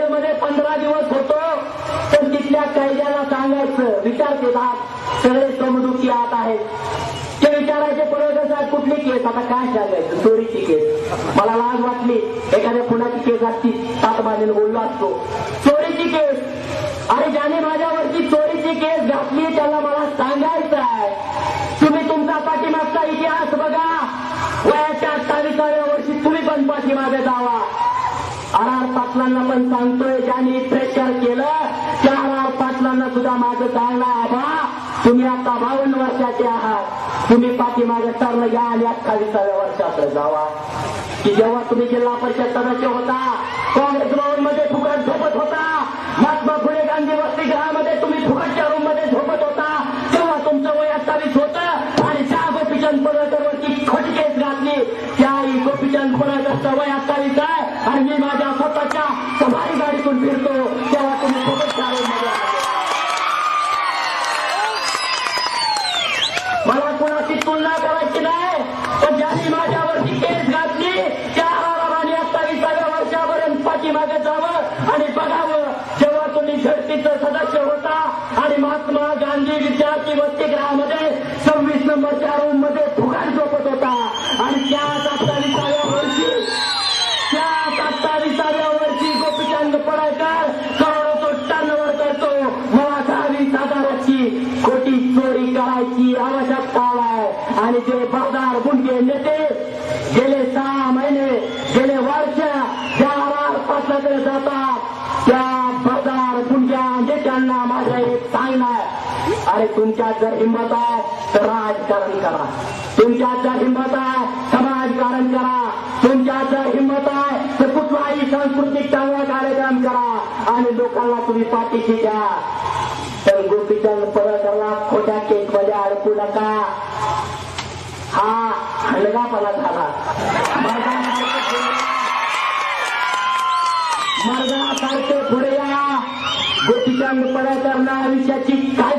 जेलमध्ये 15 दिवस होतो, पण तिथल्या कैद्याला सांगायचं, विचारते बाप सगळे समजुती आत आहेत. ते विचारायचे पडवत साहेब कुठली केस, आता काय सांगायचं, चोरीची केस. मला लाज वाटली, एखाद्या खुनाची केस असती 7 महिने बोललो असतो. चोरीची केस, आणि ज्याने माझ्यावरती चोरीची केस घातली त्याला मला सांगायचं आहे, तुम्ही तुमचा पाठीमागचा इतिहास बघा. वयाच्या 28व्या वर्षी तुम्ही पण पाठीमागे जावा. आर पाटलांना पण सांगतोय, ज्यांनी प्रेशर केलं त्या आर पाटलांना सुद्धा माझं सांगणं आबा, तुम्ही आता 52 वर्षाचे आहात, तुम्ही पाठीमागे सरलं घ्या आणि 28व्या वर्षाकडे जावा. की जेव्हा तुम्ही जिल्हा परिषद सदस्य होता, काँग्रेस भवनमध्ये फुकट झोपत होता, महात्मा फुले गांधी वसतिगृहामध्ये तुम्ही फुकटच्या रूम मध्ये झोपत होता, तेव्हा तुमचं वय 28 होतं. आणि ज्या गोपीचंद पडळकरवरती खोटी केस घातली त्याही गोपीचंद पडळकरचं वय 28 आहे. आणि मी माझ्या स्वतःच्या सवारी गाडीतून फिरतो तेव्हा तुम्ही फुकटच्या रूम मध्ये. मला कोणाची तुलना करायची नाही, पण ज्यांनी माझ्यावरती केस घातली त्या आरामाने 28व्या वर्षापर्यंत पाठीमागे जावं आणि बघावं. जेव्हा तुम्ही झडपीचं सदस्य होता आणि महात्मा गांधी विद्यार्थी वसतिगृहामध्ये 26 नंबरच्या रूम मध्ये फुकट झोपत होता, आणि त्याच 28व्या वर्षी गोपीचंद पडळकर करोडोचं टर्नओव्हर करतो. मला 20,000ची कोटी चोरी करायची आवश्यकता आहे. आणि जे बाजार गुंडे नेते गेले 6 महिने गेले वर्ष ज्या आर पाटलाकडे जातात त्या बाजार गुंड्या नेत्यांना माझं एक सांगणार, अरे तुमच्यात जर हिंमत आहे तर राजकारण करा, तुमच्यात जर हिंमत आहे समाजकारण करा, तुमच्यात जर हिंमत आहे तर कुठलाही सांस्कृतिक चांगला कार्यक्रम करा आणि लोकांना तुम्ही पाठीशी द्या. तर गोपीचंद पडळकरला खोट्या केसमध्ये अडकू नका. हा हलगापणा झाला. मर्दासारखे पुढे या. गोपीचंद पडळकरला आयुष्याची काय